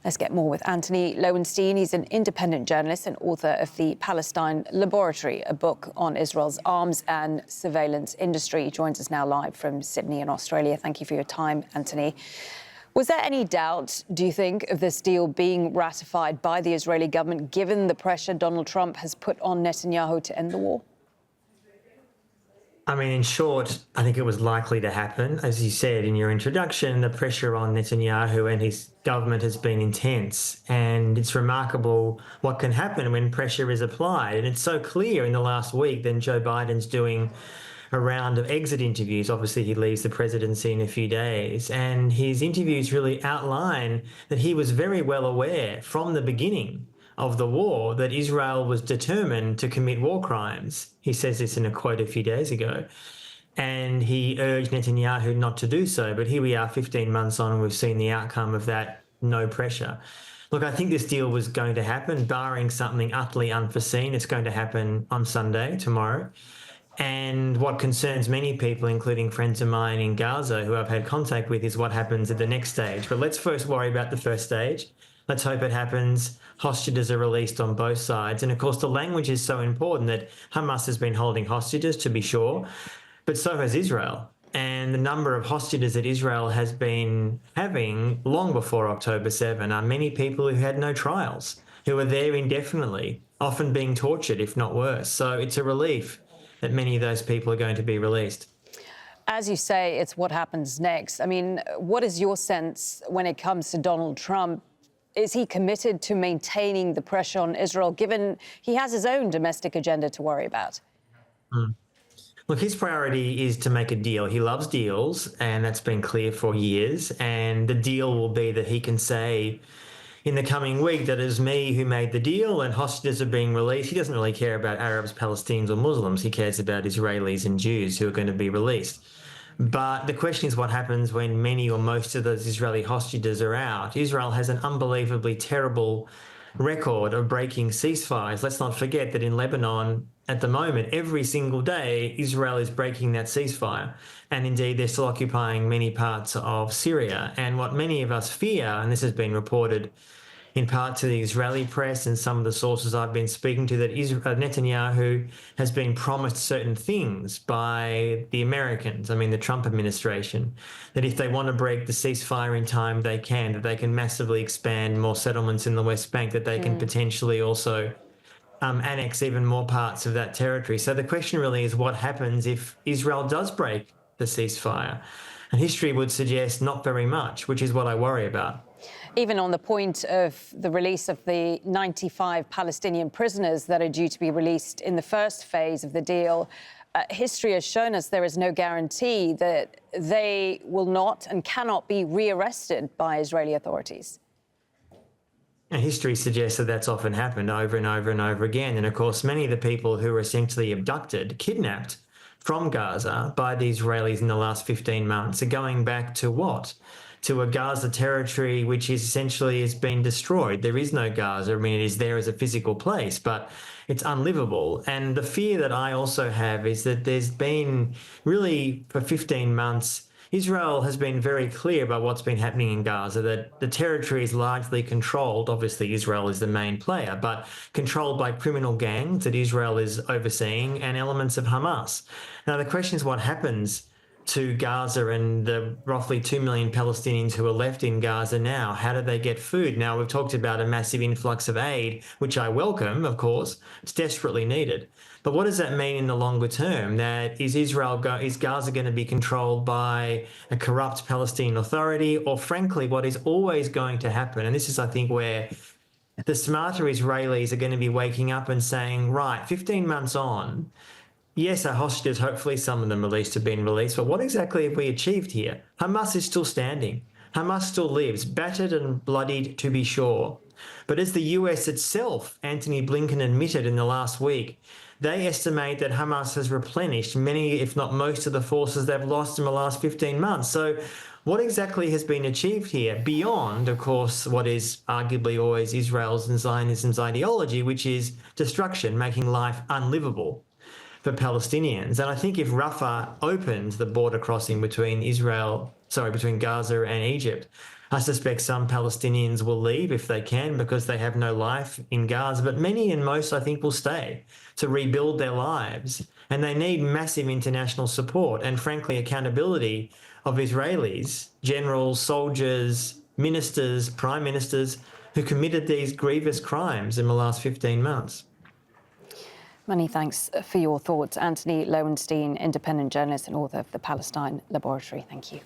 Let's get more with Antony Loewenstein. He's an independent journalist and author of The Palestine Laboratory, a book on Israel's arms and surveillance industry. He joins us now live from Sydney in Australia. Thank you for your time, Antony. Was there any doubt, do you think, of this deal being ratified by the Israeli government, given the pressure Donald Trump has put on Netanyahu to end the war? I mean, in short, I think it was likely to happen. As you said in your introduction, the pressure on Netanyahu and his government has been intense. And it's remarkable what can happen when pressure is applied. And it's so clear in the last week that Joe Biden's doing a round of exit interviews. Obviously, he leaves the presidency in a few days. And his interviews really outline that he was very well aware from the beginning of the war that Israel was determined to commit war crimes. He says this in a quote a few days ago. And he urged Netanyahu not to do so. But here we are 15 months on and we've seen the outcome of that no pressure. Look, I think this deal was going to happen, barring something utterly unforeseen. It's going to happen on Sunday, tomorrow. And what concerns many people, including friends of mine in Gaza who I've had contact with, is what happens at the next stage. But let's first worry about the first stage. Let's hope it happens. Hostages are released on both sides. And of course, the language is so important that Hamas has been holding hostages, to be sure, but so has Israel. And the number of hostages that Israel has been having long before October 7 are many people who had no trials, who are there indefinitely, often being tortured, if not worse. So it's a relief that many of those people are going to be released. As you say, it's what happens next. I mean, what is your sense when it comes to Donald Trump? Is he committed to maintaining the pressure on Israel, given he has his own domestic agenda to worry about? Look, his priority is to make a deal. He loves deals, and that's been clear for years. And the deal will be that he can say in the coming week that it was me who made the deal and hostages are being released. He doesn't really care about Arabs, Palestinians or Muslims. He cares about Israelis and Jews who are going to be released. But the question is what happens when many or most of those Israeli hostages are out. Israel has an unbelievably terrible record of breaking ceasefires. Let's not forget that in Lebanon at the moment, every single day, Israel is breaking that ceasefire. And indeed, they're still occupying many parts of Syria. And what many of us fear, and this has been reported in part to the Israeli press and some of the sources I've been speaking to, that Netanyahu has been promised certain things by the Americans, I mean the Trump administration, that if they want to break the ceasefire in time, they can, that they can massively expand more settlements in the West Bank, that they can potentially also annex even more parts of that territory. So the question really is what happens if Israel does break the ceasefire? And history would suggest not very much, which is what I worry about. Even on the point of the release of the 95 Palestinian prisoners that are due to be released in the first phase of the deal, history has shown us there is no guarantee that they will not and cannot be rearrested by Israeli authorities. And history suggests that that's often happened over and over and over again. And of course, many of the people who were essentially abducted, kidnapped from Gaza by the Israelis in the last 15 months are going back to what? To a Gaza territory which is essentially has been destroyed. There is no Gaza. I mean, it is there as a physical place, but it's unlivable. And the fear that I also have is that there's been really for 15 months, Israel has been very clear about what's been happening in Gaza, that the territory is largely controlled. Obviously, Israel is the main player, but controlled by criminal gangs that Israel is overseeing and elements of Hamas. Now, the question is what happens to Gaza and the roughly 2 million Palestinians who are left in Gaza now. How do they get food? Now, we've talked about a massive influx of aid, which I welcome, of course. It's desperately needed. But what does that mean in the longer term? That is Gaza going to be controlled by a corrupt Palestinian authority? Or frankly, what is always going to happen, and this is, I think, where the smarter Israelis are going to be waking up and saying, right, 15 months on, yes, our hostages, hopefully some of them released have been released, but what exactly have we achieved here? Hamas is still standing. Hamas still lives, battered and bloodied to be sure. But as the US itself, Antony Blinken admitted in the last week, they estimate that Hamas has replenished many, if not most, of the forces they've lost in the last 15 months. So what exactly has been achieved here beyond, of course, what is arguably always Israel's and Zionism's ideology, which is destruction, making life unlivable for Palestinians? And I think if Rafah opens the border crossing between between Gaza and Egypt, I suspect some Palestinians will leave if they can because they have no life in Gaza, but many and most, I think, will stay to rebuild their lives. And they need massive international support and, frankly, accountability of Israelis, generals, soldiers, ministers, prime ministers who committed these grievous crimes in the last 15 months. Many thanks for your thoughts. Antony Loewenstein, independent journalist and author of The Palestine Laboratory. Thank you.